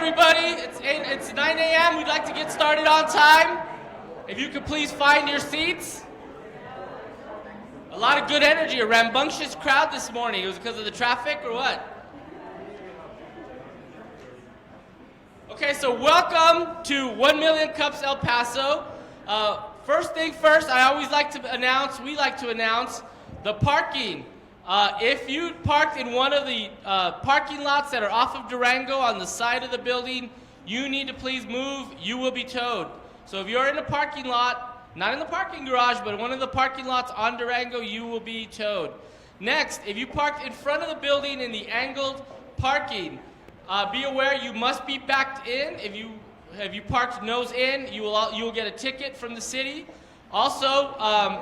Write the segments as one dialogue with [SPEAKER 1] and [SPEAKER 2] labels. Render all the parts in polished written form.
[SPEAKER 1] everybody. It's 9 a.m. We'd like to get started on time. If you could please find your seats. A lot of good energy, a rambunctious crowd this morning. It was because of the traffic or what? Okay, so welcome to 1 Million Cups El Paso. First thing first, we like to announce the parking. If you parked in one of the parking lots that are off of Durango on the side of the building, you need to please move. You will be towed. So if you're in a parking lot, not in the parking garage, but one of the parking lots on Durango, you will be towed. Next, if you parked in front of the building in the angled parking, be aware you must be backed in. If you parked nose in, you will get a ticket from the city. Also,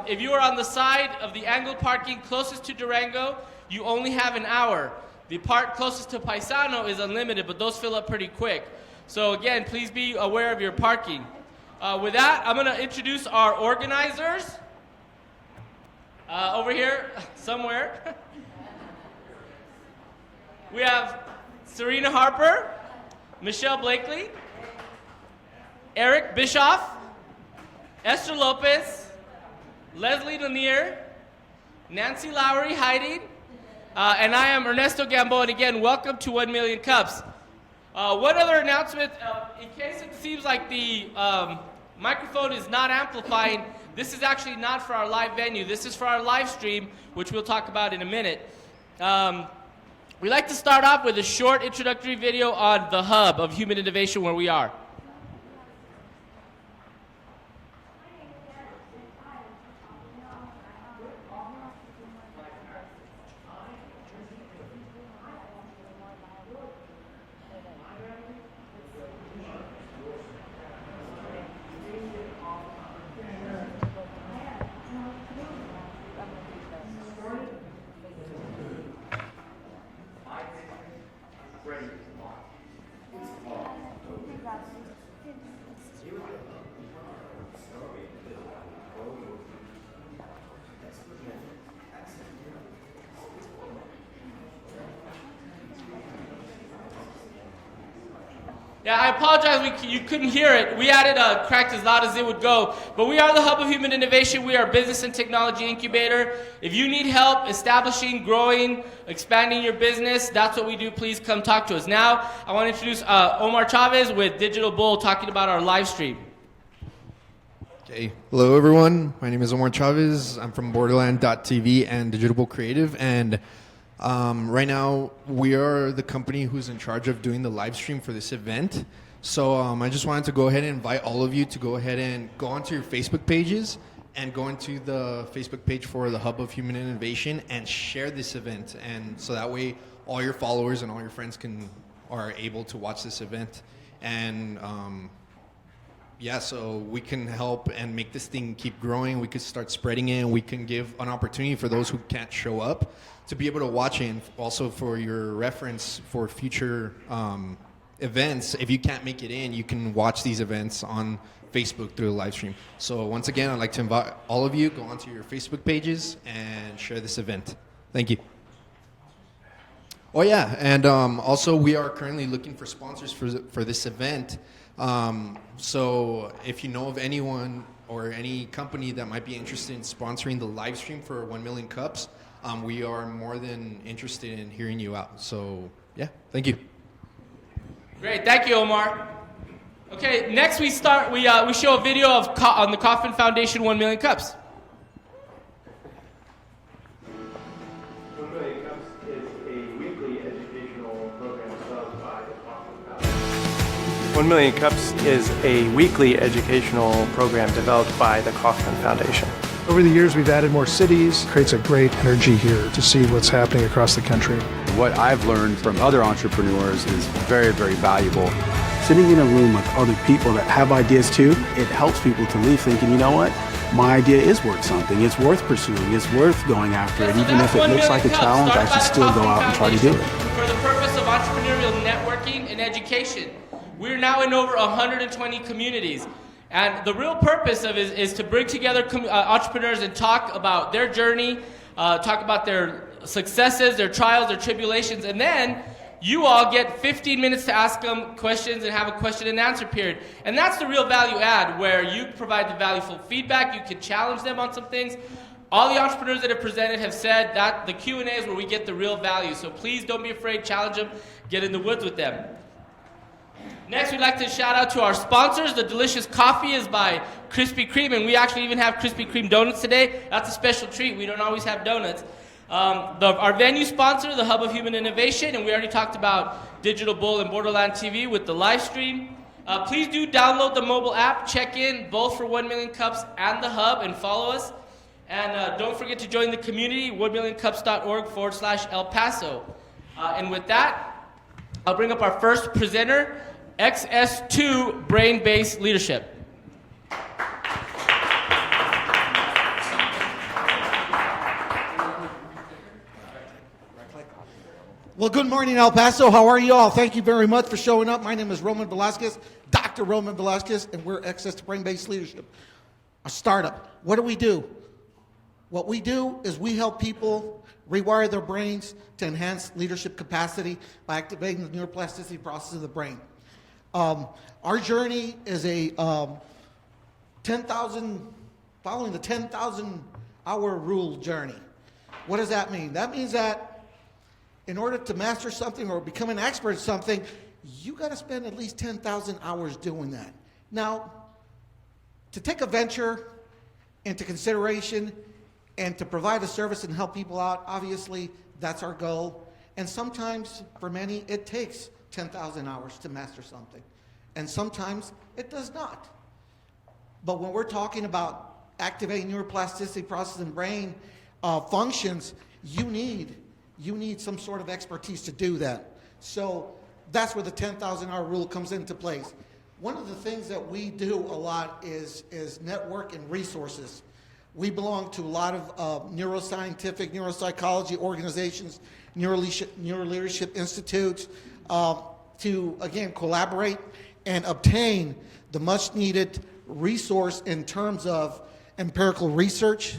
[SPEAKER 1] if you are on the side of the angled parking closest to Durango, you only have an hour. The part closest to Paisano is unlimited, but those fill up pretty quick. So again, please be aware of your parking. With that, I'm going to introduce our organizers. Over here, somewhere. We have Serena Harper, Michelle Blakely, Eric Bischoff, Esther Lopez, Leslie Lanier, Nancy Lowry hiding, and I am Ernesto Gambo, and again, welcome to 1 Million Cups. One other announcement, in case it seems like the microphone is not amplifying, this is actually not for our live venue. This is for our live stream, which we'll talk about in a minute. We'd like to start off with a short introductory video on the hub of human innovation where we are. Yeah, I apologize, you couldn't hear it. We had it cracked as loud as it would go. But we are the Hub of Human Innovation. We are a business and technology incubator. If you need help establishing, growing, expanding your business, that's what we do. Please come talk to us. Now, I want to introduce Omar Chavez with Digital Bull talking about our live stream.
[SPEAKER 2] Okay, hello everyone. My name is Omar Chavez. I'm from Borderland.tv and Digital Bull Creative. And right now, we are the company who's in charge of doing the live stream for this event. So I just wanted to go ahead and invite all of you to go ahead and go onto your Facebook pages and go into the Facebook page for the Hub of Human Innovation and share this event. And so that way, all your followers and all your friends are able to watch this event. And yeah, so we can help and make this thing keep growing. We could start spreading it. We can give an opportunity for those who can't show up to be able to watch it, and also for your reference for future events. If you can't make it in, you can watch these events on Facebook through the live stream. So once again, I'd like to invite all of you, go onto your Facebook pages and share this event. Thank you. Oh yeah, and also we are currently looking for sponsors for this event. So if you know of anyone or any company that might be interested in sponsoring the live stream for 1 Million Cups, we are more than interested in hearing you out. So yeah, thank you.
[SPEAKER 1] Great, thank you, Omar. Okay, next we show a video on the Kauffman Foundation 1 Million Cups.
[SPEAKER 3] 1 Million Cups is a weekly educational program developed by the Kauffman Foundation. 1 Million Cups is a weekly educational program developed by the Kauffman Foundation.
[SPEAKER 4] Over the years, we've added more cities. Creates a great energy here to see what's happening across the country.
[SPEAKER 5] What I've learned from other entrepreneurs is very, very valuable.
[SPEAKER 6] Sitting in a room with other people that have ideas too, it helps people to leave thinking, you know what? My idea is worth something. It's worth pursuing. It's worth going after it. Even if it looks like a challenge, I should still go out and try to do it.
[SPEAKER 1] For the purpose of entrepreneurial networking and education. We're now in over 120 communities. And the real purpose of it is to bring together entrepreneurs and talk about their journey, talk about their successes, their trials, their tribulations, and then you all get 15 minutes to ask them questions and have a question and answer period. And that's the real value add, where you provide the valuable feedback, you can challenge them on some things. All the entrepreneurs that have presented have said that the Q&A is where we get the real value. So please don't be afraid, challenge them, get in the woods with them. Next, we'd like to shout out to our sponsors. The delicious coffee is by Krispy Kreme, and we actually even have Krispy Kreme donuts today. That's a special treat. We don't always have donuts. Our venue sponsor, the Hub of Human Innovation, and we already talked about Digital Bull and Borderland TV with the live stream. Please do download the mobile app, check in both for 1 Million Cups and the Hub, and follow us. And don't forget to join the community, 1millioncups.org/El Paso. And with that, I'll bring up our first presenter, XS2 Brain-Based Leadership.
[SPEAKER 7] Well, good morning, El Paso. How are you all? Thank you very much for showing up. My name is Roman Velasquez, Dr. Roman Velasquez, and we're XS2 Brain-Based Leadership, a startup. What do? What we do is we help people rewire their brains to enhance leadership capacity by activating the neuroplasticity process of the brain. Our journey is a following the 10,000 hour rule journey. What does that mean? That means that in order to master something or become an expert at something, you got to spend at least 10,000 hours doing that. Now, to take a venture into consideration and to provide a service and help people out, obviously, that's our goal. And sometimes, for many, it takes 10,000 hours to master something. And sometimes it does not. But when we're talking about activating neuroplasticity process in brain functions, you need some sort of expertise to do that. So that's where the 10,000 hour rule comes into place. One of the things that we do a lot is network and resources. We belong to a lot of neuroscientific, neuropsychology organizations, neuroleadership institutes, to, again, collaborate and obtain the much needed resource in terms of empirical research,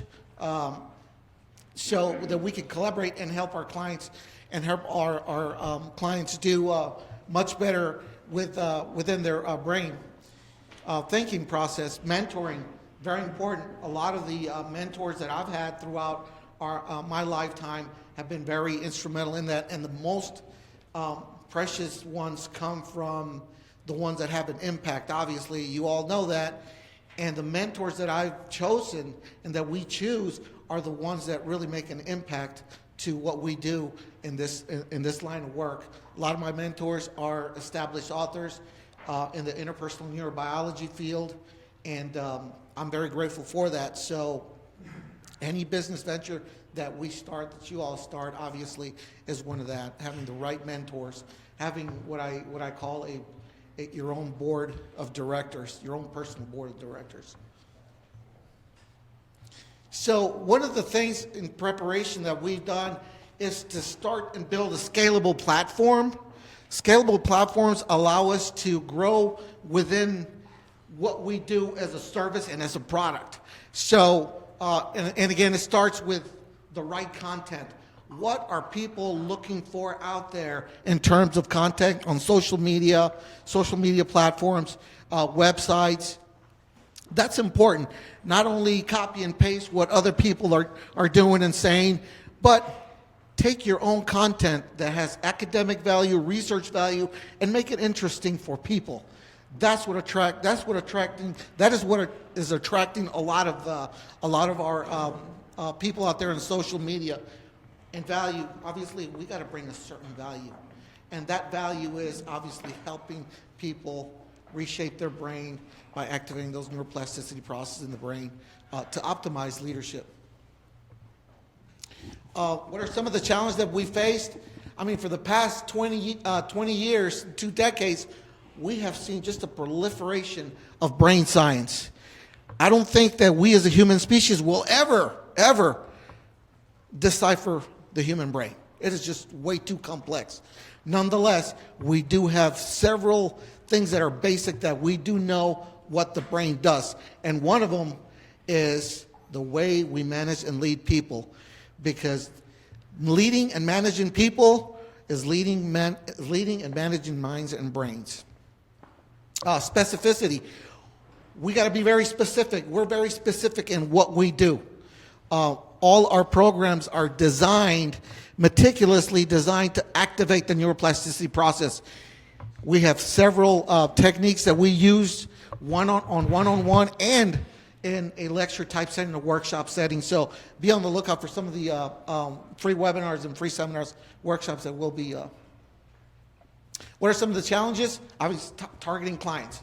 [SPEAKER 7] so that we can collaborate and help our clients and help our clients do much better within their brain thinking process. Mentoring, very important. A lot of the mentors that I've had throughout my lifetime have been very instrumental in that, and the most precious ones come from the ones that have an impact. Obviously, you all know that. And the mentors that I've chosen and that we choose are the ones that really make an impact to what we do in this line of work. A lot of my mentors are established authors in the interpersonal neurobiology field, and I'm very grateful for that. So any business venture that we start, that you all start, obviously, is one of that. Having the right mentors, having what I call your own board of directors, your own personal board of directors. So one of the things in preparation that we've done is to start and build a scalable platform. Scalable platforms allow us to grow within what we do as a service and as a product. So, and again, it starts with the right content. What are people looking for out there in terms of content on social media platforms, websites? That's important. Not only copy and paste what other people are doing and saying, but take your own content that has academic value, research value, and make it interesting for people. That is what is attracting a lot of our people out there in social media. And value, obviously, we got to bring a certain value. And that value is obviously helping people reshape their brain by activating those neuroplasticity processes in the brain to optimize leadership. What are some of the challenges that we faced? I mean, for the past 20 years, 2 decades, we have seen just a proliferation of brain science. I don't think that we as a human species will ever decipher the human brain. It is just way too complex. Nonetheless, we do have several things that are basic that we do know what the brain does. And one of them is the way we manage and lead people. Because leading and managing people is leading and managing minds and brains. Specificity. We got to be very specific. We're very specific in what we do. All our programs are meticulously designed to activate the neuroplasticity process. We have several techniques that we use one-on-one and in a lecture type setting, a workshop setting. So be on the lookout for some of the free webinars and free seminars, workshops that will be. What are some of the challenges? Obviously, targeting clients.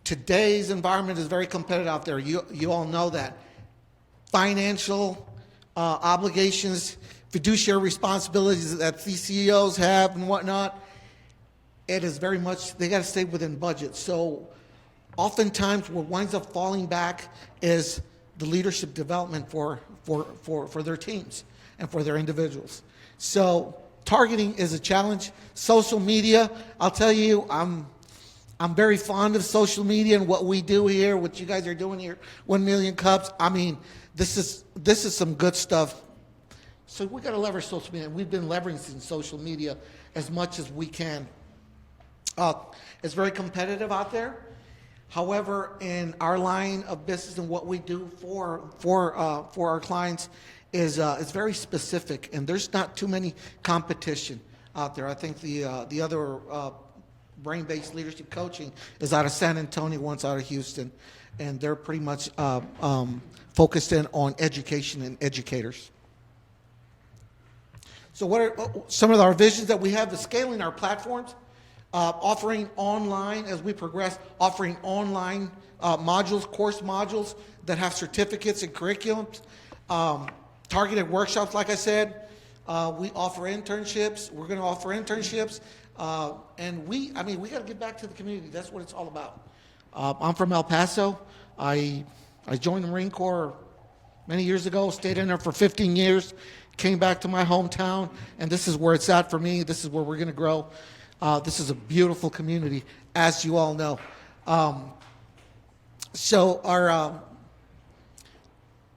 [SPEAKER 7] Today's environment is very competitive out there. You all know that. Financial obligations, fiduciary responsibilities that these CEOs have and whatnot, it is very much, they got to stay within budget. So oftentimes what winds up falling back is the leadership development for their teams and for their individuals. So targeting is a challenge. Social media, I'll tell you, I'm very fond of social media and what we do here, what you guys are doing here, 1 Million Cups. I mean, this is some good stuff. So we got to leverage social media. We've been leveraging social media as much as we can. It's very competitive out there. However, in our line of business and what we do for our clients is very specific, and there's not too many competition out there. I think the other brain-based leadership coaching is out of San Antonio, one's out of Houston, and they're pretty much focused in on education and educators. So what are some of our visions that we have? The scaling our platforms, offering online as we progress, offering online modules, course modules that have certificates and curriculums, targeted workshops, like I said. We offer internships. We're going to offer internships. And we got to get back to the community. That's what it's all about. I'm from El Paso. I joined the Marine Corps many years ago, stayed in there for 15 years, came back to my hometown, and this is where it's at for me. This is where we're going to grow. This is a beautiful community, as you all know. So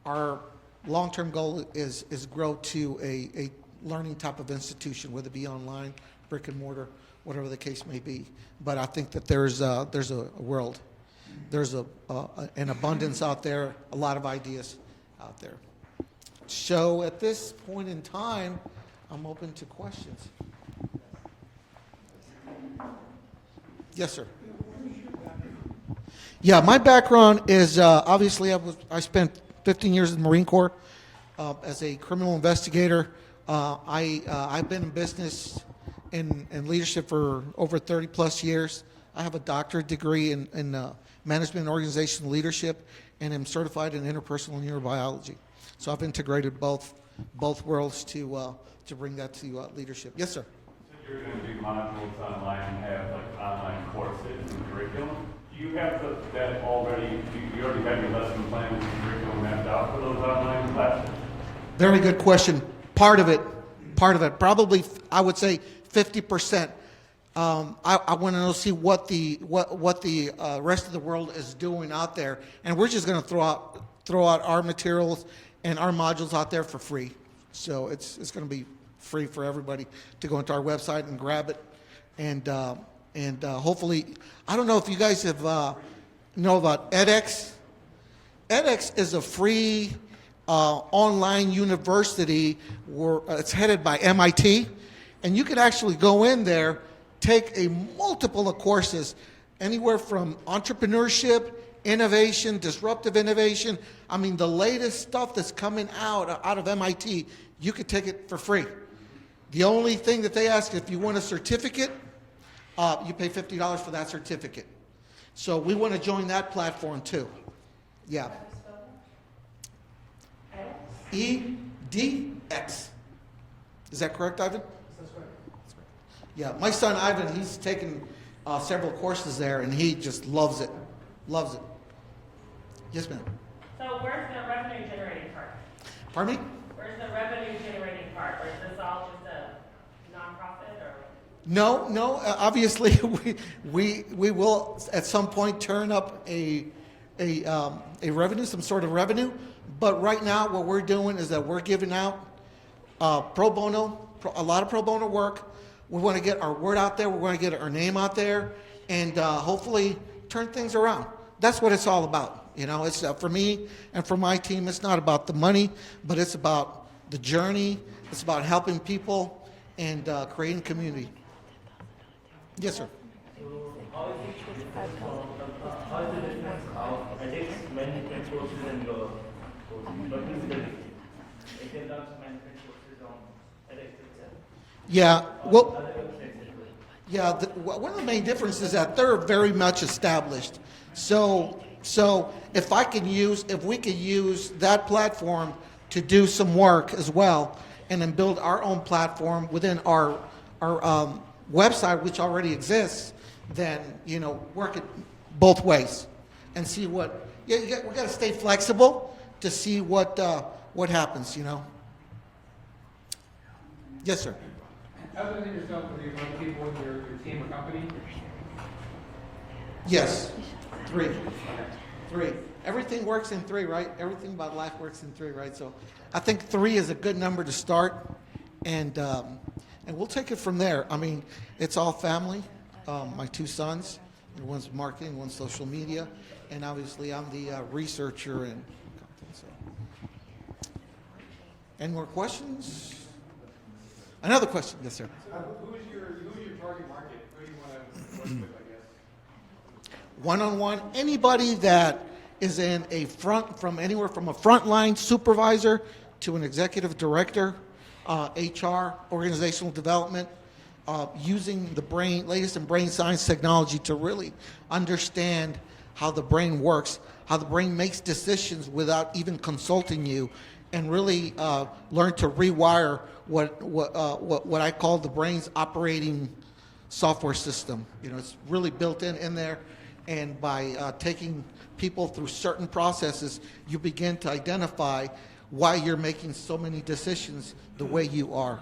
[SPEAKER 7] our long-term goal is grow to a learning type of institution, whether it be online, brick and mortar, whatever the case may be. But I think that there's a world, there's an abundance out there, a lot of ideas out there. So at this point in time, I'm open to questions. Yes, sir. Yeah, my background is obviously I spent 15 years in the Marine Corps as a criminal investigator. I've been in business in leadership for over 30 plus years. I have a doctorate degree in management and organizational leadership, and am certified in interpersonal neurobiology. So I've integrated both worlds to bring that to leadership. Yes, sir.
[SPEAKER 8] So you're going to do modules online and have like online courses and curriculum. Do you have that already? You already have your lesson plans and curriculum mapped out for those online classes?
[SPEAKER 7] Very good question. Part of it, probably I would say 50%. I want to see what the rest of the world is doing out there, and we're just going to throw out our materials and our modules out there for free. So it's going to be free for everybody to go into our website and grab it, and hopefully, I don't know if you guys have know about edX. edX is a free online university where it's headed by MIT, and you can actually go in there, take a multiple of courses, anywhere from entrepreneurship, innovation, disruptive innovation. I mean, the latest stuff that's coming out of MIT, you could take it for free. The only thing that they ask, if you want a certificate, you pay $50 for that certificate. So we want to join that platform too. Yeah. EDX. Is that correct, Ivan? That's right. Yeah, my son Ivan, he's taken several courses there, and he just loves it. Loves it. Yes, ma'am.
[SPEAKER 9] So where's the revenue generating part?
[SPEAKER 7] Pardon me?
[SPEAKER 9] Where's the revenue generating part? Or is this all just a nonprofit or?
[SPEAKER 7] No. Obviously, we will at some point turn up a revenue, some sort of revenue. But right now, what we're doing is that we're giving out pro bono a lot of pro bono work. We want to get our word out there. We want to get our name out there, and hopefully turn things around. That's what it's all about. You know, it's for me and for my team. It's not about the money, but it's about the journey. It's about helping people and creating community. Yes, sir.
[SPEAKER 10] How is the difference of ethics management courses and law courses? What is the difference? Ethics management courses on ethics itself?
[SPEAKER 7] Yeah, well, yeah, one of the main differences is that they're very much established. So if we could use that platform to do some work as well, and then build our own platform within our website, which already exists, then, you know, work it both ways and see what, we got to stay flexible to see what happens, you know. Yes, sir.
[SPEAKER 11] Other than yourself, are you other people in your team or company?
[SPEAKER 7] Yes, three. Everything works in three, right? Everything about life works in three, right? So I think 3 is a good number to start, and we'll take it from there. I mean, it's all family. My 2 sons, one's marketing, one's social media, and obviously I'm the researcher and content. So, any more questions? Another question, yes, sir.
[SPEAKER 11] Who is your target market? Who do you want to work with, I guess?
[SPEAKER 7] One-on-one, anybody that is in anywhere from a frontline supervisor to an executive director, HR, organizational development, using the latest in brain science technology to really understand how the brain works, how the brain makes decisions without even consulting you, and really learn to rewire what I call the brain's operating software system. You know, it's really built in there, and by taking people through certain processes, you begin to identify why you're making so many decisions the way you are.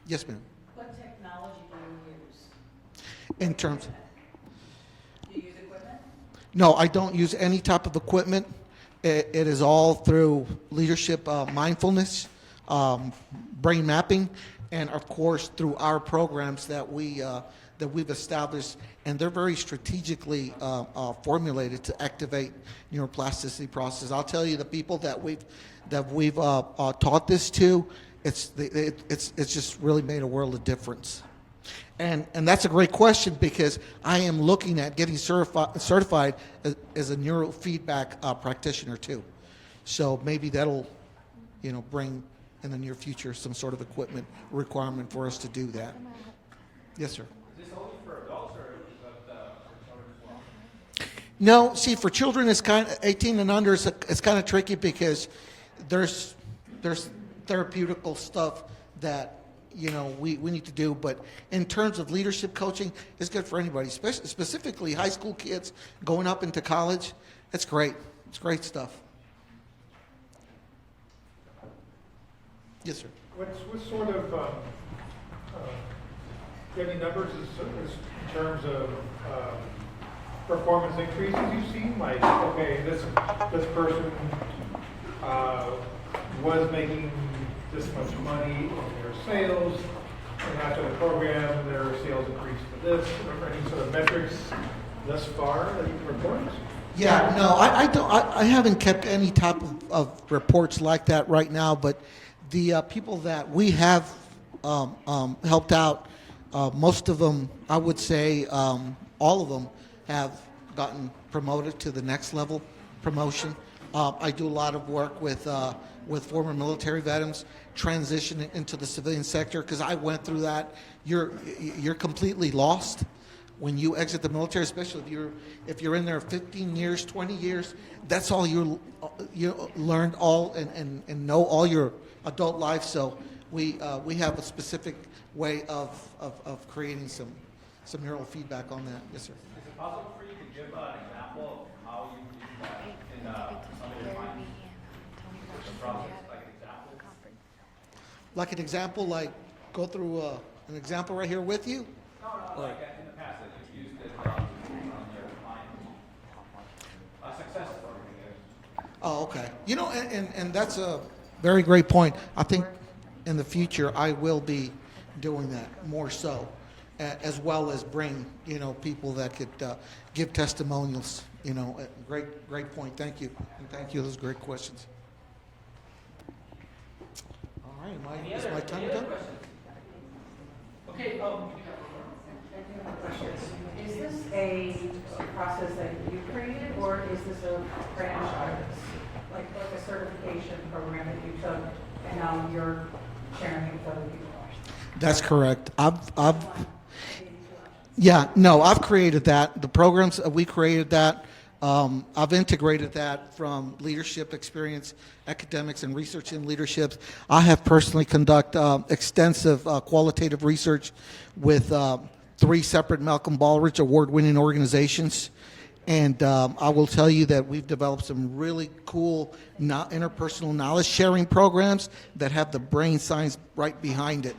[SPEAKER 7] Yes, ma'am.
[SPEAKER 12] What technology do you use?
[SPEAKER 7] In terms,
[SPEAKER 12] Do you use equipment?
[SPEAKER 7] no, I don't use any type of equipment. It is all through leadership mindfulness, brain mapping, and of course through our programs that we've established, and they're very strategically formulated to activate neuroplasticity processes. I'll tell you, the people that we've taught this to, it's just really made a world of difference. And that's a great question, because I am looking at getting certified as a neurofeedback practitioner too. So maybe that'll, bring in the near future some sort of equipment requirement for us to do that. Yes, sir.
[SPEAKER 11] Is this only for adults, or is that for children as well?
[SPEAKER 7] No, see, for children, it's kind of 18 and under. It's kind of tricky because there's therapeutical stuff that we need to do. But in terms of leadership coaching, it's good for anybody, specifically high school kids going up into college. It's great. It's great stuff. Yes, sir.
[SPEAKER 13] What sort of do you have any numbers in terms of performance increases you've seen? Like, okay, this person was making this much money in their sales, and after the program, their sales increased to this. Or any sort of metrics thus far that you can report?
[SPEAKER 7] Yeah, no, I don't. I haven't kept any type of reports like that right now. But the people that we have helped out, most of them, I would say, all of them have gotten promoted to the next level promotion. I do a lot of work with former military veterans transitioning into the civilian sector, because I went through that. You're completely lost when you exit the military, especially if you're in there 15 years, 20 years. That's all you learned all and know all your adult life. So we have a specific way of creating some neural feedback on that. Yes, sir.
[SPEAKER 11] Is it possible for you to give an example of how you use that in some of your clients? The process, like an example?
[SPEAKER 7] Like an example, like go through an example right here with you?
[SPEAKER 11] No, like in the past that you've used it on your clients. A success story.
[SPEAKER 7] Oh, okay. And that's a very great point. I think. in the future, I will be doing that more so, as well as bring, people that could give testimonials. Great point. Thank you. And thank you. Those are great questions. All right. Is my time done?
[SPEAKER 1] Okay.
[SPEAKER 12] Is this a process that you created, or is this a franchise, like a certification program that you took, and now you're sharing it with other people?
[SPEAKER 7] That's correct. I've created that. The programs, we created that. I've integrated that from leadership experience, academics, and research in leadership. I have personally conducted extensive qualitative research with 3 separate Malcolm Baldrige award-winning organizations. And I will tell you that we've developed some really cool interpersonal knowledge sharing programs that have the brain science right behind it.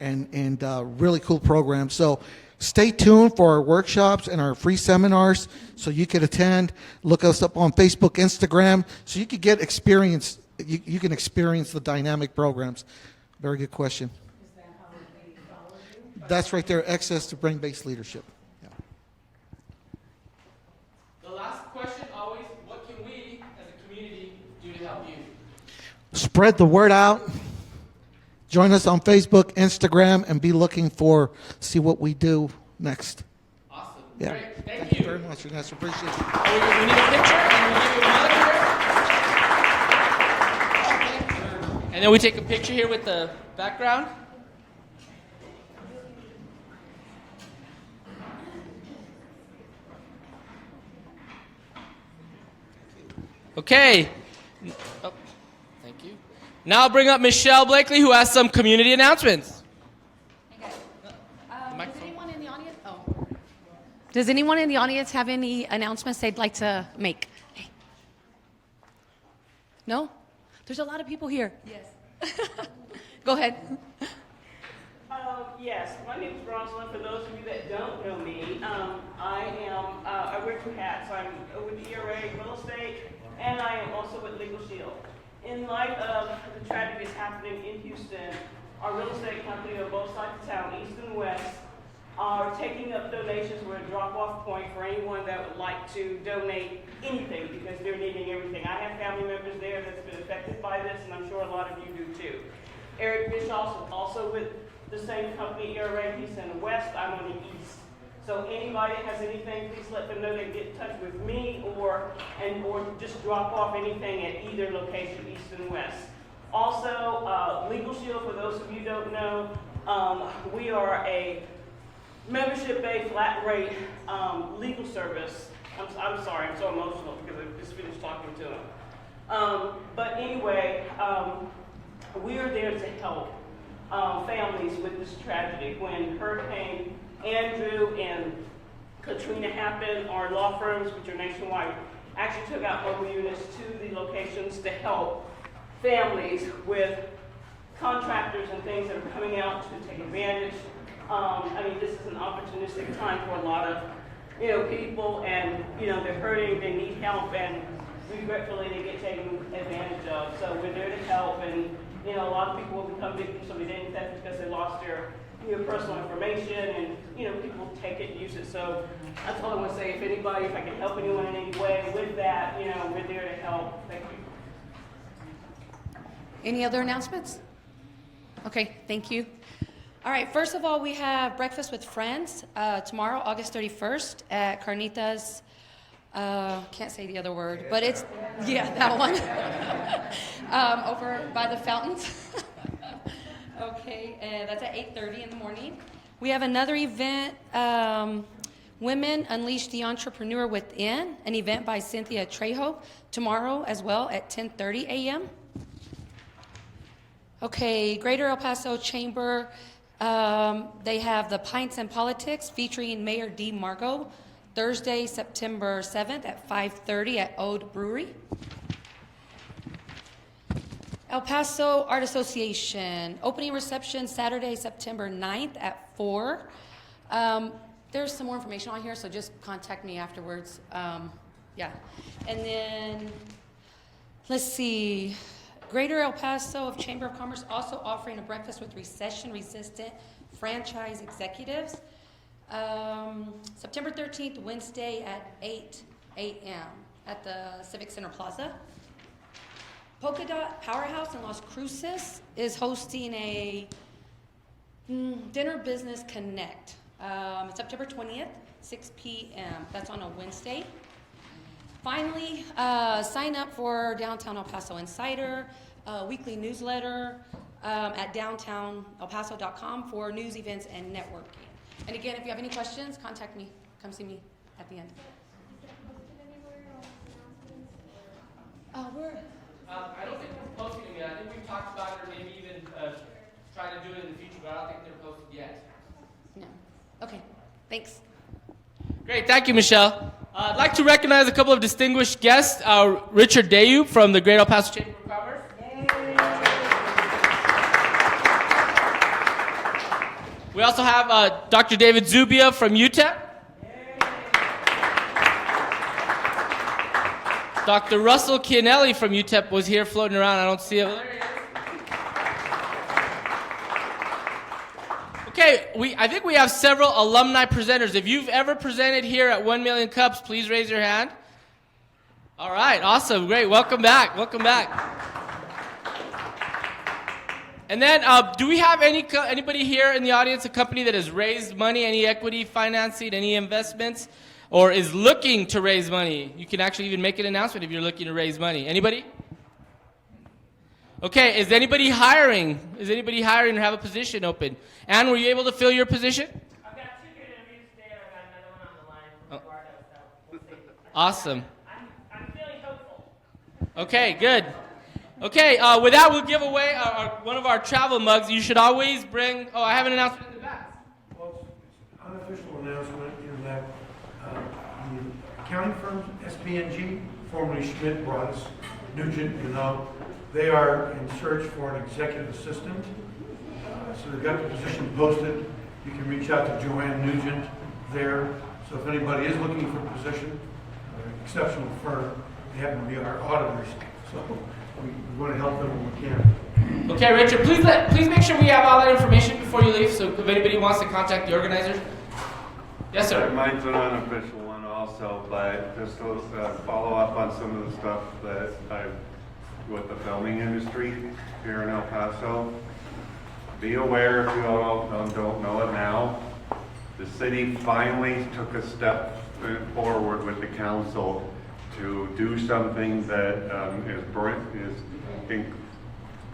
[SPEAKER 7] And really cool programs. So stay tuned for our workshops and our free seminars so you can attend. Look us up on Facebook, Instagram, so you can get experience. You can experience the dynamic programs. Very good question.
[SPEAKER 12] Is that how they follow you?
[SPEAKER 7] That's right there, access to brain-based leadership. Yeah.
[SPEAKER 1] The last question always, what can we as a community do to help you?
[SPEAKER 7] Spread the word out. Join us on Facebook, Instagram, and be looking for, see what we do next.
[SPEAKER 1] Awesome.
[SPEAKER 7] Yeah.
[SPEAKER 1] Great. Thank
[SPEAKER 7] you
[SPEAKER 1] you.
[SPEAKER 7] very much, Ernesto. Appreciate it.
[SPEAKER 1] We need a picture, and we give you another picture. And then we take a picture here with the background. Okay. Oh, thank you. Now I'll bring up Michelle Blakely, who has some community announcements.
[SPEAKER 14] Does anyone in the audience have any announcements they'd like to make? Hey. No? There's a lot of people here. Yes. Go ahead.
[SPEAKER 15] Yes, my name is Rosalind. For those of you that don't know me, I wear 2 hats. I'm with ERA Real Estate, and I am also with Legal Shield. In light of the tragedies happening in Houston, our real estate company on both sides of town, east and west, are taking up donations. We're a drop-off point for anyone that would like to donate anything because they're needing everything. I have family members there that's been affected by this, and I'm sure a lot of you do too. Eric Bischoff also with the same company, ERA. He's in the west, I'm on the east. So anybody that has anything, please let them know they can get in touch with me or just drop off anything at either location, east and west. Also, Legal Shield, for those of you who don't know, we are a membership-based flat rate legal service. I'm sorry, I'm so emotional because I just finished talking to him. But anyway, we are there to help families with this tragedy. When Hurricane Andrew and Katrina happened, our law firms, which are nationwide, actually took out mobile units to the locations to help families with contractors and things that are coming out to take advantage. This is an opportunistic time for a lot of, people, and, they're hurting, they need help, and regretfully they get taken advantage of. So we're there to help, and, a lot of people will become victims of identity theft because they lost their, personal information, and, people take it and use it. So that's all I want to say. If I can help anyone in any way with that, we're there to help. Thank you.
[SPEAKER 14] Any other announcements? Okay, thank you. All right, first of all, we have Breakfast with Friends tomorrow, August 31st at Carnitas. Can't say the other word, but it's, that one. Over by the fountains. Okay, and that's at 8:30 in the morning. We have another event, Women Unleash the Entrepreneur Within, an event by Cynthia Trejo tomorrow as well at 10:30 a.m. Okay, Greater El Paso Chamber, they have the Pints and Politics featuring Mayor D. Margot, Thursday, September 7th at 5:30 at Ode Brewery. El Paso Art Association, opening reception Saturday, September 9th at 4. There's some more information on here, so just contact me afterwards. And then, let's see. Greater El Paso Chamber of Commerce also offering a breakfast with recession-resistant franchise executives. September 13th, Wednesday at 8 a.m. at the Civic Center Plaza. Polka Dot Powerhouse in Las Cruces is hosting a Dinner Business Connect. It's September 20th, 6 p.m. That's on a Wednesday. Finally, sign up for Downtown El Paso Insider, weekly newsletter at downtownelpaso.com for news, events, and networking. And again, if you have any questions, contact me. Come see me at the end.
[SPEAKER 1] I don't think we're posting them yet. I think we've talked about it, or maybe even try to do it in the future, but I don't think they're posted yet.
[SPEAKER 14] No. Okay. Thanks.
[SPEAKER 1] Great. Thank you, Michelle. I'd like to recognize a couple of distinguished guests. Richard Dayu from the Great El Paso Chamber of Commerce. We also have Dr. David Zubia from UTEP. Dr. Russell Chianelli from UTEP was here floating around. I don't see him. There he is. Okay, I think we have several alumni presenters. If you've ever presented here at 1 Million Cups, please raise your hand. All right, awesome, great. Welcome back. Welcome back. And then, do we have anybody here in the audience, a company that has raised money, any equity financing, any investments, or is looking to raise money? You can actually even make an announcement if you're looking to raise money. Anybody? Okay, is anybody hiring? Is anybody hiring or have a position open? Anne, were you able to fill your position?
[SPEAKER 9] I've got 2 good interviews today, and I've got another one on the line from Eduardo, so we'll see.
[SPEAKER 1] Awesome.
[SPEAKER 9] I'm feeling hopeful.
[SPEAKER 1] Okay, good. Okay, with that, we'll give away one of our travel mugs. You should always bring... Oh, I have an announcement in the back.
[SPEAKER 16] Well, it's an unofficial announcement in that the accounting firm, SPNG, formerly Schmidt, Broadus, Nugent, they are in search for an executive assistant. So they've got the position posted. You can reach out to Joanne Nugent there. So if anybody is looking for a position, exceptional firm, they happen to be our auditors. So we want to help them when we can.
[SPEAKER 1] Okay, Richard, please make sure we have all that information before you leave, so if anybody wants to contact the organizers. Yes, sir.
[SPEAKER 17] Mine's an unofficial one also, but just to follow up on some of the stuff that with the filming industry here in El Paso. Be aware, if you all don't know it now, the city finally took a step forward with the council to do something that is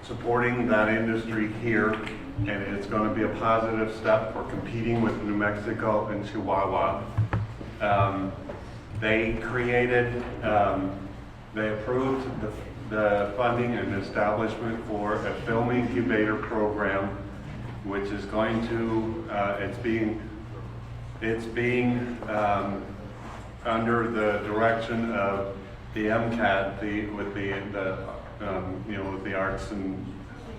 [SPEAKER 17] supporting that industry here, and it's going to be a positive step for competing with New Mexico and Chihuahua. They approved the funding and establishment for a film incubator program, which is going to, it's being under the direction of the MCAD, with the arts and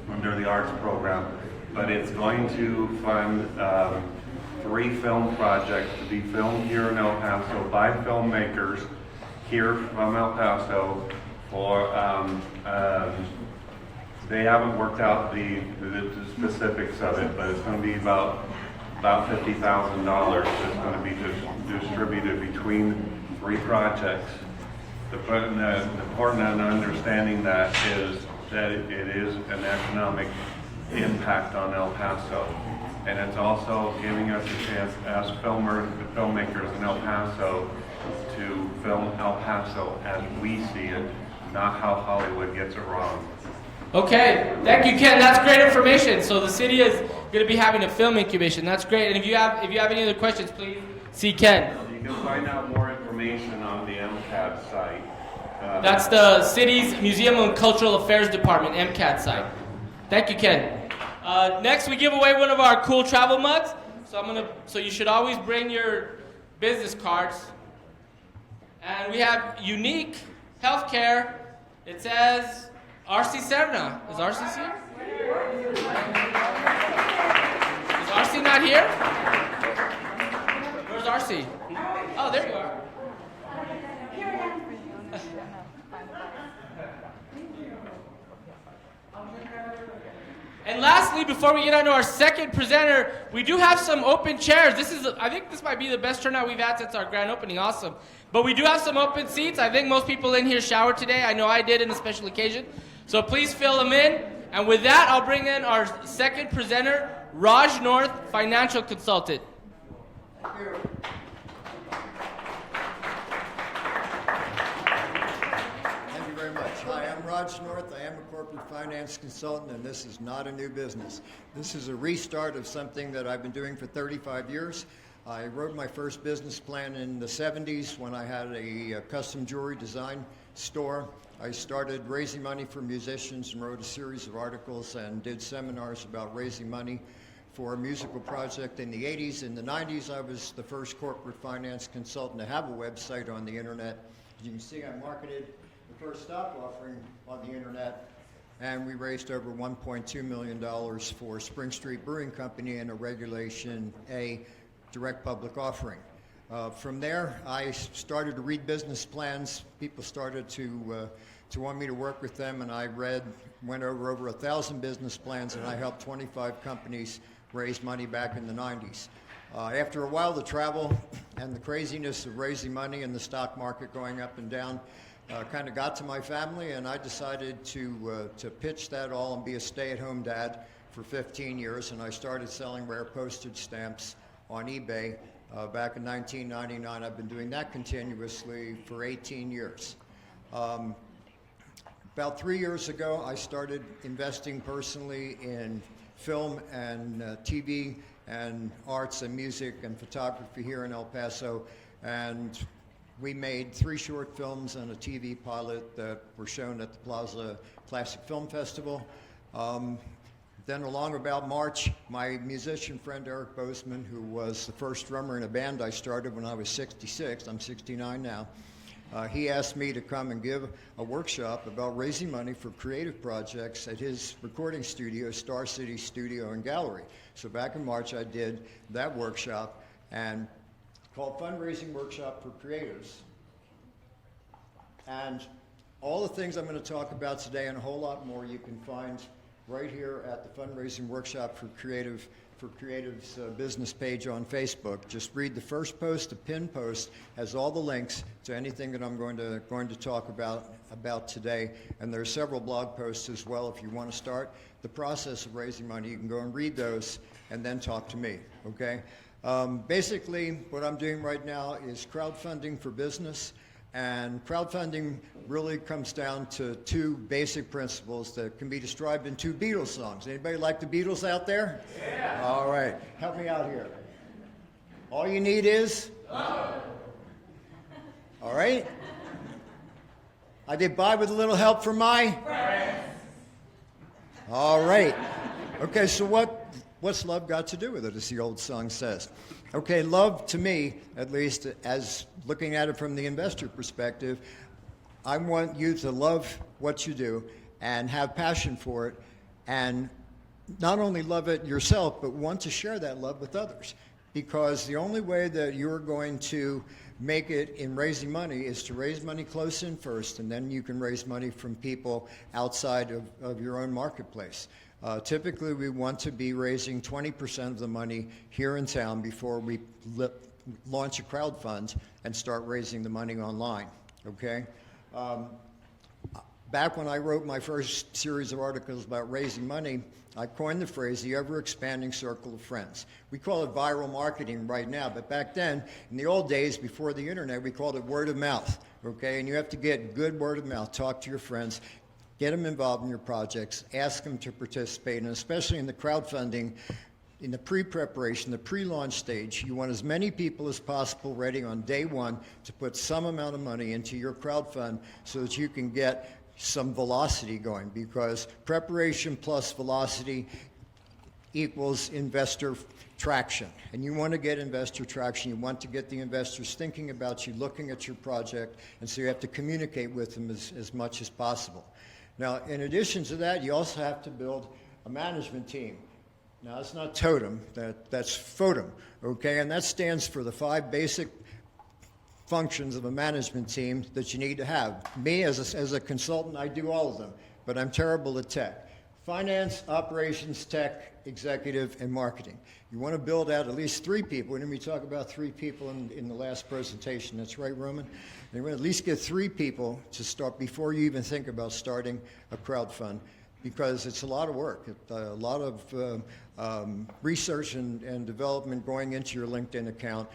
[SPEAKER 17] under the arts program, but it's going to fund 3 film projects to be filmed here in El Paso by filmmakers here from El Paso. They haven't worked out the specifics of it, but it's going to be about $50,000 that's going to be distributed between 3 projects. The important understanding that is that it is an economic impact on El Paso, and it's also giving us a chance as filmmakers in El Paso to film El Paso as we see it, not how Hollywood gets it wrong.
[SPEAKER 1] Okay, thank you, Ken. That's great information. So the city is going to be having a film incubation. That's great. And if you have any other questions, please see Ken.
[SPEAKER 17] You can find out more information on the MCAD site.
[SPEAKER 1] That's the city's Museum and Cultural Affairs Department, MCAD site. Thank you, Ken. Next, we give away one of our cool travel mugs. So you should always bring your business cards. And we have unique healthcare. It says RC Serna. Is RC here? Is RC not here? Where's RC? Oh, there you are. And lastly, before we get on to our second presenter, we do have some open chairs. I think this might be the best turnout we've had since our grand opening. Awesome. But we do have some open seats. I think most people in here showered today. I know I did in a special occasion. So please fill them in. And with that, I'll bring in our second presenter, Rog North, financial consultant.
[SPEAKER 18] Thank you. Thank you very much. Hi, I'm Rog North. I am a corporate finance consultant, and this is not a new business. This is a restart of something that I've been doing for 35 years. I wrote my first business plan in the 70s when I had a custom jewelry design store. I started raising money for musicians and wrote a series of articles and did seminars about raising money for a musical project in the 80s. In the 90s, I was the first corporate finance consultant to have a website on the internet. As you can see, I marketed the first stock offering on the internet, and we raised over $1.2 million for Spring Street Brewing Company in a Regulation A direct public offering. From there, I started to read business plans. People started to want me to work with them, and I went over 1,000 business plans, and I helped 25 companies raise money back in the 90s. After a while, the travel and the craziness of raising money in the stock market going up and down kind of got to my family, and I decided to pitch that all and be a stay-at-home dad for 15 years, and I started selling rare postage stamps on eBay back in 1999. I've been doing that continuously for 18 years. About 3 years ago, I started investing personally in film and TV and arts and music and photography here in El Paso, and we made 3 short films and a TV pilot that were shown at the Plaza Classic Film Festival. Then along about March, my musician friend Eric Bozeman, who was the first drummer in a band I started when I was 66, I'm 69 now, he asked me to come and give a workshop about raising money for creative projects at his recording studio, Star City Studio and Gallery. So back in March, I did that workshop, and called Fundraising Workshop for Creatives. And all the things I'm going to talk about today and a whole lot more you can find right here at the Fundraising Workshop for Creatives business page on Facebook. Just read the first post. The pinned post has all the links to anything that I'm going to talk about today. And there are several blog posts as well. If you want to start the process of raising money, you can go and read those and then talk to me, okay? Basically, what I'm doing right now is crowdfunding for business. And crowdfunding really comes down to 2 basic principles that can be described in 2 Beatles songs. Anybody like the Beatles out there? Yeah. All right. Help me out here. All you need is? Love. All right. I get by with a little help from my? Friends. All right. Okay, so what's love got to do with it, as the old song says? Okay, love to me, at least, as looking at it from the investor perspective, I want you to love what you do and have passion for it, and not only love it yourself, but want to share that love with others. Because the only way that you're going to make it in raising money is to raise money close in first, and then you can raise money from people outside of your own marketplace. Typically, we want to be raising 20% of the money here in town before we launch a crowd fund and start raising the money online, okay? Back when I wrote my first series of articles about raising money, I coined the phrase, the ever-expanding circle of friends. We call it viral marketing right now, but back then, in the old days, before the internet, we called it word of mouth, okay? And you have to get good word of mouth, talk to your friends, get them involved in your projects, ask them to participate, and especially in the crowdfunding, in the pre-preparation, the pre-launch stage, you want as many people as possible ready on day one to put some amount of money into your crowdfund so that you can get some velocity going, because preparation plus velocity equals investor traction. And you want to get investor traction. You want to get the investors thinking about you, looking at your project, and so you have to communicate with them as much as possible. Now, in addition to that, you also have to build a management team. Now, it's not totem, that's FOTM, okay? And that stands for the 5 basic functions of a management team that you need to have. Me, as a consultant, I do all of them, but I'm terrible at tech. finance, operations, tech, executive, and marketing. You want to build out at least 3 people. We didn't talk about 3 people in the last presentation. That's right, Roman? You want to at least get 3 people to start before you even think about starting a crowdfund, because it's a lot of work, a lot of research and development going into your LinkedIn account,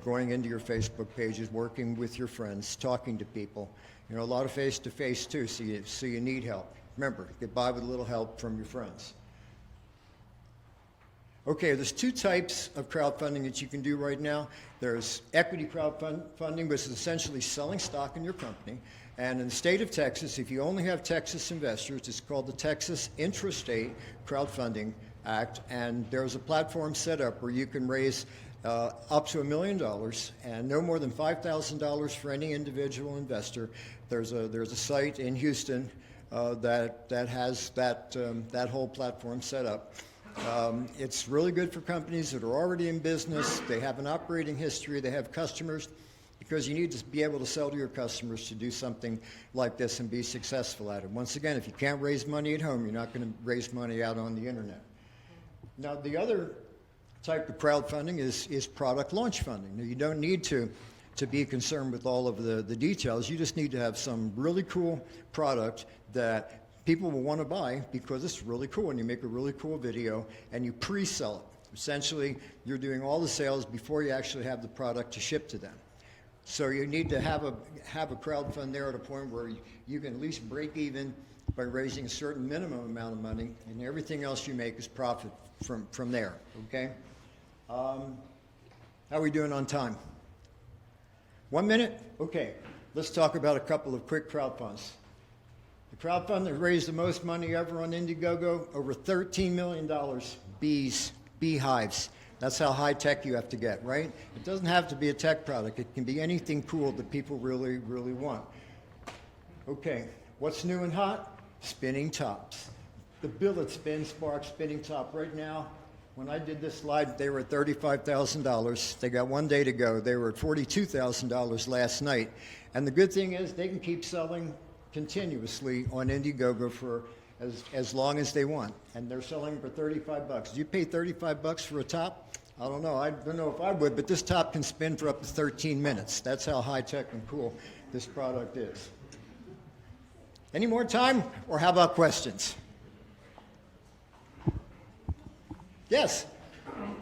[SPEAKER 18] going into your Facebook pages, working with your friends, talking to people. You know, a lot of face-to-face too, so you need help. Remember, get by with a little help from your friends. Okay, there's 2 types of crowdfunding that you can do right now. There's equity crowdfunding, which is essentially selling stock in your company. And in the state of Texas, if you only have Texas investors, it's called the Texas Intrastate Crowdfunding Act. And there's a platform set up where you can raise up to $1 million and no more than $5,000 for any individual investor. There's a site in Houston that has that whole platform set up. It's really good for companies that are already in business. They have an operating history. They have customers, because you need to be able to sell to your customers to do something like this and be successful at it. Once again, if you can't raise money at home, you're not going to raise money out on the internet. Now, the other type of crowdfunding is product launch funding. Now, you don't need to be concerned with all of the details. You just need to have some really cool product that people will want to buy because it's really cool, and you make a really cool video and you pre-sell it. Essentially, you're doing all the sales before you actually have the product to ship to them. So you need to have a crowdfund there at a point where you can at least break even by raising a certain minimum amount of money, and everything else you make is profit from there, okay? How are we doing on time? 1 minute? Okay, let's talk about a couple of quick crowdfunds. The crowdfund that raised the most money ever on Indiegogo, over $13 million, beehives. That's how high tech you have to get, right? It doesn't have to be a tech product. It can be anything cool that people really, really want. Okay, what's new and hot? Spinning tops. The billet spin spark spinning top right now. When I did this slide, they were at $35,000. They got 1 day to go. They were at $42,000 last night. And the good thing is they can keep selling continuously on Indiegogo for as long as they want, and they're selling for $35. Do you pay $35 for a top? I don't know. I don't know if I would, but this top can spin for up to 13 minutes. That's how high tech and cool this product is. Any more time, or how about questions? Yes.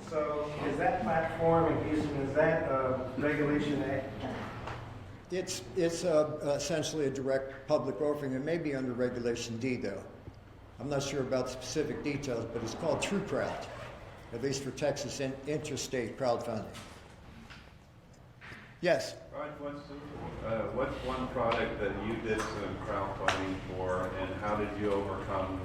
[SPEAKER 19] So, is that platform in Houston, is that regulation act?
[SPEAKER 18] It's essentially a direct public offering. It may be under Regulation D, though. I'm not sure about the specific details, but it's called True Crowd, at least for Texas interstate crowdfunding. Yes?
[SPEAKER 17] What's one product that you did some crowdfunding for, and how did you overcome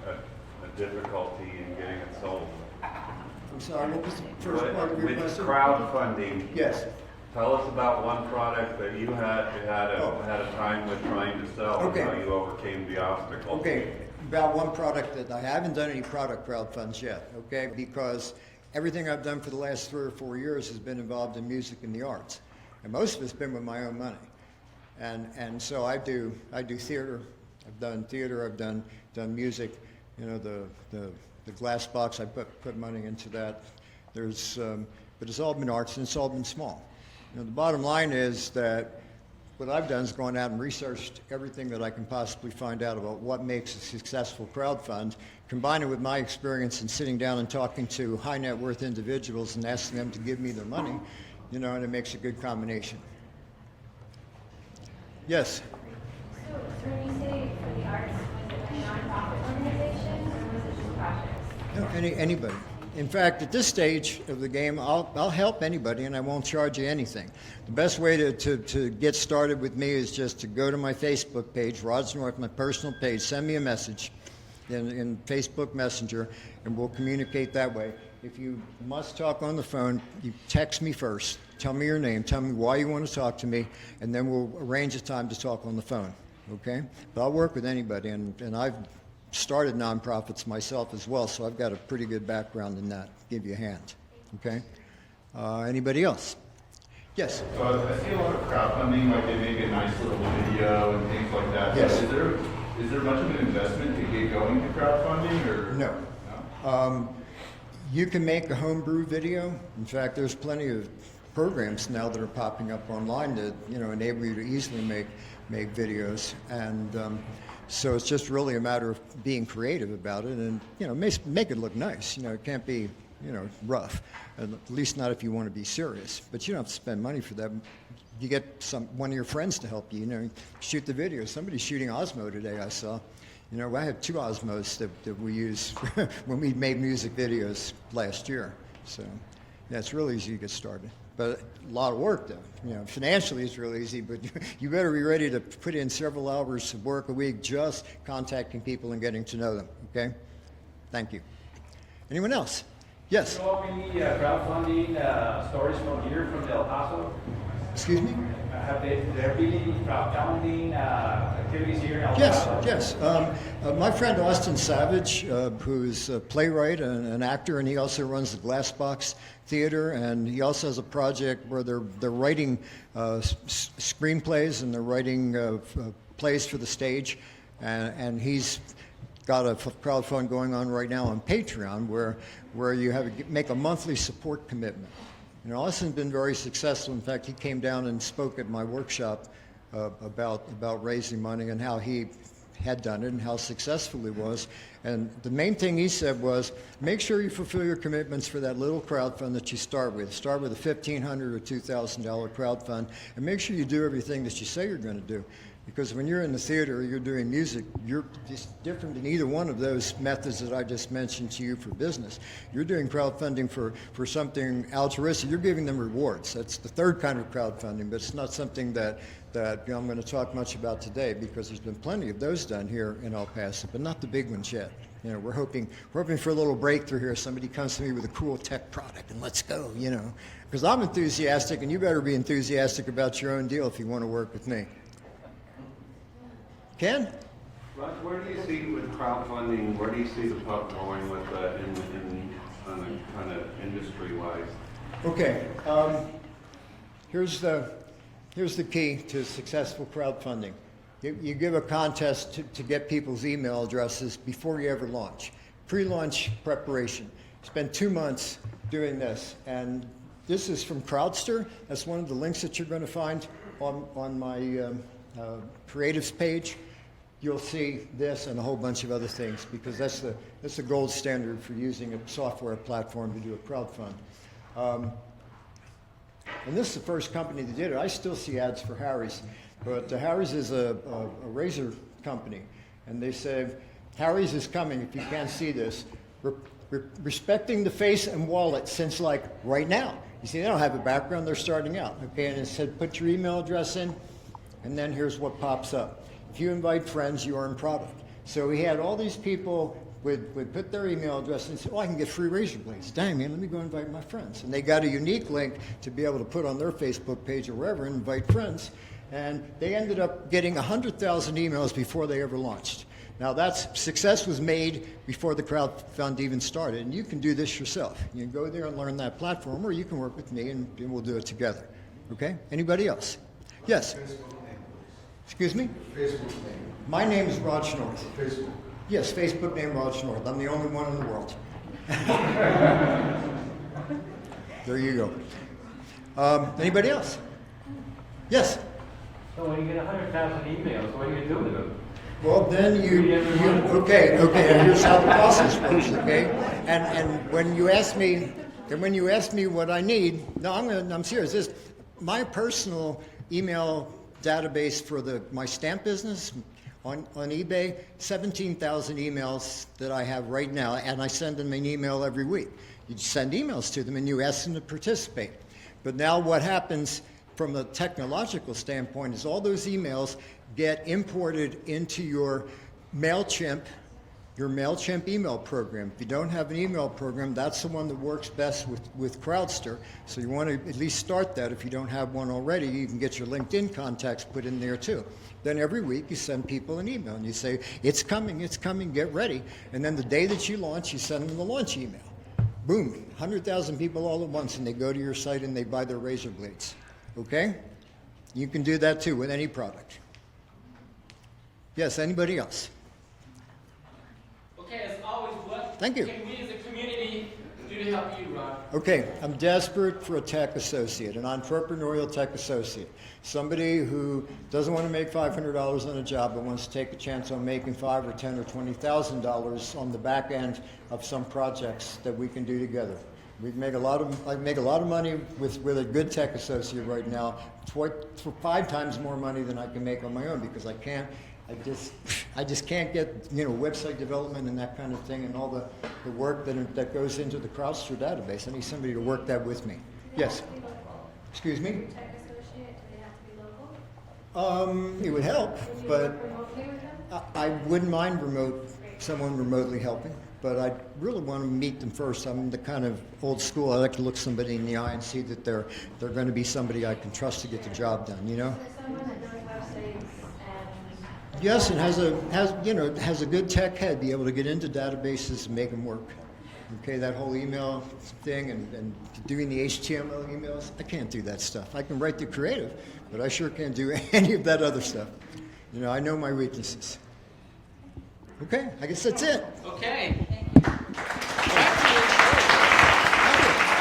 [SPEAKER 17] a difficulty in getting it sold?
[SPEAKER 18] I'm sorry, what was the first part of your question?
[SPEAKER 17] With crowdfunding.
[SPEAKER 18] Yes.
[SPEAKER 17] Tell us about one product that you had a time with trying to sell,
[SPEAKER 18] okay,
[SPEAKER 17] and how you overcame the obstacle.
[SPEAKER 18] Okay, about one product that I haven't done any product crowdfunds yet, okay, because everything I've done for the last 3 or 4 years has been involved in music and the arts, and most of it's been with my own money, and so I do theater. I've done theater. I've done music. You know, the glass box. I put money into that. There's but it's all been arts, and it's all been small. You know, the bottom line is that what I've done is gone out and researched everything that I can possibly find out about what makes a successful crowdfund, combine it with my experience in sitting down and talking to high net worth individuals and asking them to give me their money, you know, and it makes a good combination. Yes?
[SPEAKER 20] So when you say for the arts, was it a nonprofit organization or was it just projects?
[SPEAKER 18] No, anybody. In fact, at this stage of the game, I'll help anybody, and I won't charge you anything. The best way to get started with me is just to go to my Facebook page, Rog North, my personal page, send me a message in Facebook Messenger, and we'll communicate that way. If you must talk on the phone, you text me first. Tell me your name. Tell me why you want to talk to me, and then we'll arrange a time to talk on the phone, okay? But I'll work with anybody, and I've started nonprofits myself as well, so I've got a pretty good background in that. Give you a hand, okay? Anybody else? Yes?
[SPEAKER 21] So I see a lot of crowdfunding, like they make a nice little video and things like that.
[SPEAKER 18] Yes.
[SPEAKER 21] So is there
[SPEAKER 11] Is there much of an investment to get going to crowdfunding, or?
[SPEAKER 18] No. You can make a homebrew video. In fact, there's plenty of programs now that are popping up online that enable you to easily make videos, and so it's just really a matter of being creative about it, and make it look nice. It can't be rough, at least not if you want to be serious. But you don't have to spend money for that. You get one of your friends to help you. Shoot the video. Somebody's shooting Osmo today. I saw. I have 2 Osmos that we use when we made music videos last year. So, yeah, it's really easy to get started. But a lot of work, though. Financially it's really easy, but you better be ready to put in several hours of work a week just contacting people and getting to know them, okay? Thank you. Anyone else? Yes?
[SPEAKER 10] Show up any crowdfunding stories from here, from El Paso?
[SPEAKER 18] Excuse me?
[SPEAKER 10] Have there been any crowdfunding activities here in El Paso?
[SPEAKER 18] Yes. My friend Austin Savage, who's a playwright and an actor, and he also runs the Glass Box Theater, and he also has a project where they're writing screenplays and they're writing plays for the stage, and he's got a crowdfund going on right now on Patreon where you make a monthly support commitment. Austin's been very successful. In fact, he came down and spoke at my workshop about raising money and how he had done it and how successful he was. And the main thing he said was, make sure you fulfill your commitments for that little crowdfund that you start with. Start with a $1,500 or $2,000 crowdfund, and make sure you do everything that you say you're going to do. Because when you're in the theater or you're doing music, you're just different than either one of those methods that I just mentioned to you for business. You're doing crowdfunding for something altruistic. You're giving them rewards. That's the third kind of crowdfunding, but it's not something that I'm going to talk much about today, because there's been plenty of those done here in El Paso, but not the big ones yet. We're hoping for a little breakthrough here. Somebody comes to me with a cool tech product, and let's go, Because I'm enthusiastic, and you better be enthusiastic about your own deal if you want to work with me. Ken?
[SPEAKER 17] Rog, where do you see with crowdfunding, where do you see the puck going with kind of industry-wise?
[SPEAKER 18] Okay. Here's the key to successful crowdfunding. You give a contest to get people's email addresses before you ever launch. Pre-launch preparation. Spend 2 months doing this. And this is from Crowdster. That's one of the links that you're going to find on my creatives page. You'll see this and a whole bunch of other things, because that's the gold standard for using a software platform to do a crowdfund. And this is the first company that did it. I still see ads for Harry's, but Harry's is a razor company, and they said, Harry's is coming, if you can't see this, respecting the face and wallet since like right now. You see, they don't have a background, they're starting out. Okay, and it said, put your email address in, and then here's what pops up. If you invite friends, you earn product. So we had all these people would put their email address and say, I can get free razor blades. Dang, man, let me go invite my friends. And they got a unique link to be able to put on their Facebook page or wherever and invite friends. And they ended up getting 100,000 emails before they ever launched. Now, success was made before the crowdfund even started. And you can do this yourself. You can go there and learn that platform, or you can work with me and we'll do it together. Okay? Anybody else? Yes? Excuse me?
[SPEAKER 21] Facebook name.
[SPEAKER 18] My name is Rog North.
[SPEAKER 21] Facebook.
[SPEAKER 18] Yes, Facebook name Rog North. I'm the only one in the world. There you go. Anybody else? Yes?
[SPEAKER 10] So when you get 100,000 emails, what do you do with them?
[SPEAKER 18] Well, then okay, here's how the process works, okay? And when you ask me what I need, no, I'm serious. My personal email database for my stamp business on eBay, 17,000 emails that I have right now, and I send them an email every week. You send emails to them and you ask them to participate. But now what happens from a technological standpoint is all those emails get imported into your MailChimp email program. If you don't have an email program, that's the one that works best with Crowdster. So you want to at least start that. If you don't have one already, you can get your LinkedIn contacts put in there too. Then every week you send people an email and you say, it's coming, get ready. And then the day that you launch, you send them the launch email. Boom, 100,000 people all at once, and they go to your site and they buy their razor blades. Okay? You can do that too with any product. Yes, anybody else?
[SPEAKER 1] Okay, as always, what
[SPEAKER 18] Thank you.
[SPEAKER 1] can we as a community do to help you, Ron?
[SPEAKER 18] Okay, I'm desperate for a tech associate, an entrepreneurial tech associate. Somebody who doesn't want to make $500 on a job but wants to take a chance on making $5,000 or $10,000 or $20,000 on the back end of some projects that we can do together. I make a lot of money with a good tech associate right now, for 5 times more money than I can make on my own, because I just can't get, website development and that kind of thing, and all the work that goes into the CrowdStrike database. I need somebody to work that with me. Yes. Excuse me?
[SPEAKER 20] Tech associate, do they have to be local?
[SPEAKER 18] It would help, but I wouldn't mind someone remotely helping. But I really want to meet them first. I'm the kind of old school. I like to look somebody in the eye and see that they're going to be somebody I can trust to get the job done.
[SPEAKER 20] Someone that knows websites and
[SPEAKER 18] Yes, and has a good tech head, be able to get into databases and make them work. Okay, that whole email thing and doing the HTML emails, I can't do that stuff. I can write the creative, but I sure can't do any of that other stuff. I know my weaknesses. Okay, I guess that's it.
[SPEAKER 1] Okay.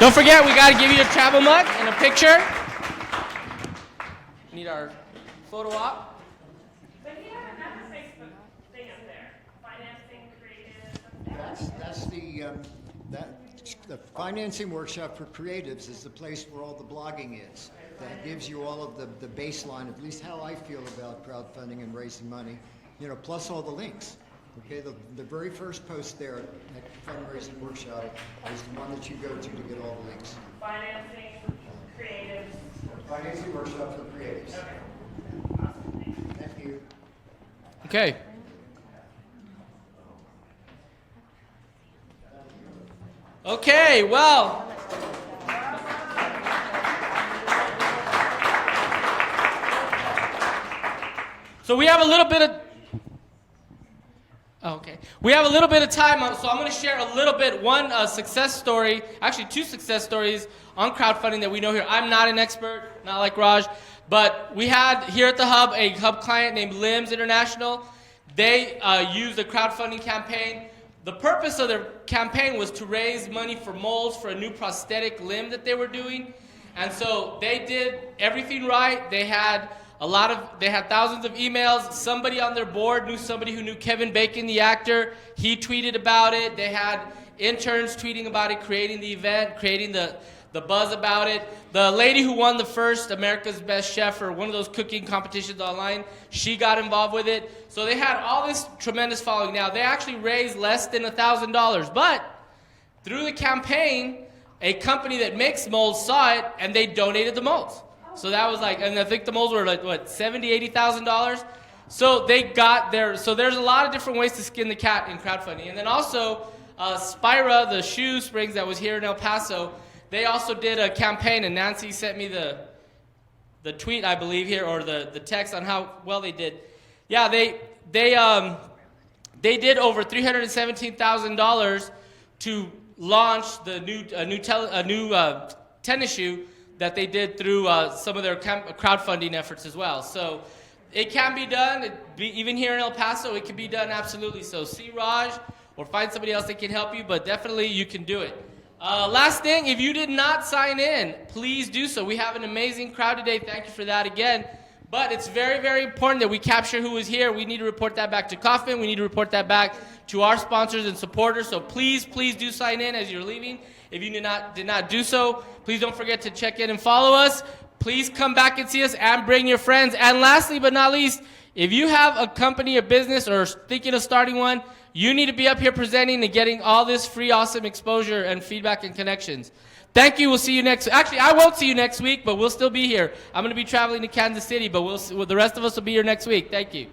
[SPEAKER 1] Don't forget, we got to give you a travel mug and a picture. Need our photo op.
[SPEAKER 9] But you have another Facebook thing up there, financing creative.
[SPEAKER 18] That's the financing workshop for creatives is the place where all the blogging is. That gives you all of the baseline, at least how I feel about crowdfunding and raising money, plus all the links. Okay, the very first post there at fundraising workshop is the one that you go to get all the links.
[SPEAKER 9] Financing creatives.
[SPEAKER 18] Financing workshop for creatives.
[SPEAKER 9] Okay. Awesome.
[SPEAKER 18] Thank you.
[SPEAKER 1] Okay. Okay, well. So we have a little bit of we have a little bit of time, so I'm going to share a little bit, one success story, actually 2 success stories on crowdfunding that we know here. I'm not an expert, not like Raj, but we had here at the Hub a Hub client named Limbs International. They used a crowdfunding campaign. The purpose of their campaign was to raise money for molds for a new prosthetic limb that they were doing. And so they did everything right. They had thousands of emails. Somebody on their board knew somebody who knew Kevin Bacon, the actor. He tweeted about it. They had interns tweeting about it, creating the event, creating the buzz about it. The lady who won the first America's Best Chef or one of those cooking competitions online, she got involved with it. So they had all this tremendous following. Now, they actually raised less than $1,000, but through the campaign, a company that makes molds saw it, and they donated the molds. So that was and I think the molds were $70,000, $80,000. So they got there. So there's a lot of different ways to skin the cat in crowdfunding. And then also, Spira, the shoe springs that was here in El Paso, they also did a campaign, and Nancy sent me the tweet, I believe, here, or the text on how well they did. Yeah, they did over $317,000 to launch the new tennis shoe that they did through some of their crowdfunding efforts as well. So it can be done, even here in El Paso, it can be done absolutely. So see Raj or find somebody else that can help you, but definitely you can do it. Last thing, if you did not sign in, please do so. We have an amazing crowd today. Thank you for that again. But it's very, very important that we capture who is here. We need to report that back to Coffin. We need to report that back to our sponsors and supporters. So please, please do sign in as you're leaving. If you did not do so, please don't forget to check in and follow us. Please come back and see us and bring your friends. And lastly but not least, if you have a company or business or thinking of starting one, you need to be up here presenting and getting all this free, awesome exposure and feedback and connections. Thank you. We'll see you next. Actually, I won't see you next week, but we'll still be here. I'm going to be traveling to Kansas City, but the rest of us will be here next week. Thank you.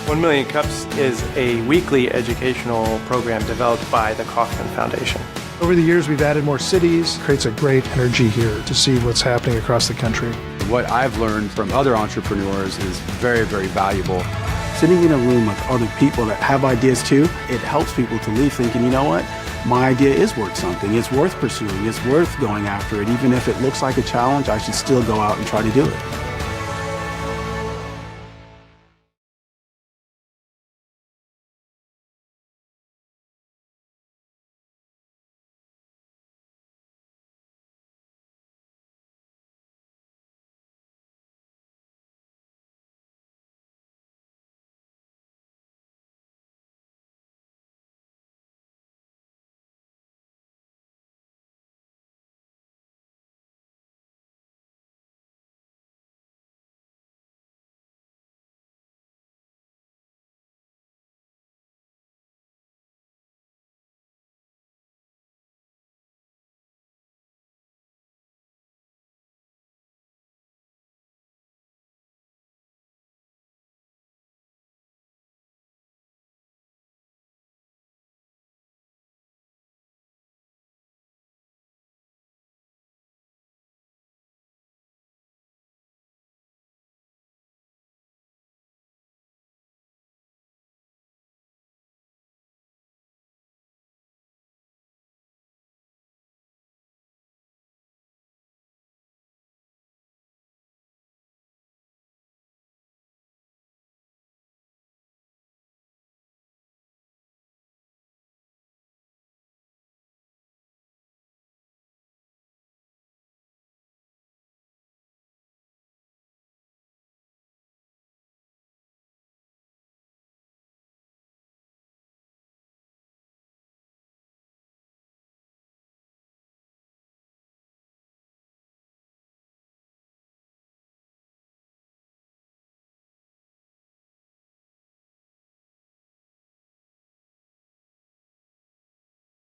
[SPEAKER 3] $1 Million Cups is a weekly educational program developed by the Kaufman Foundation.
[SPEAKER 4] Over the years, we've added more cities. It creates a great energy here to see what's happening across the country.
[SPEAKER 5] What I've learned from other entrepreneurs is very, very valuable.
[SPEAKER 6] sitting in a room with other people that have ideas too, it helps people to leave thinking, you know what? My idea is worth something. It's worth pursuing. It's worth going after it. Even if it looks like a challenge, I should still go out and try to do it.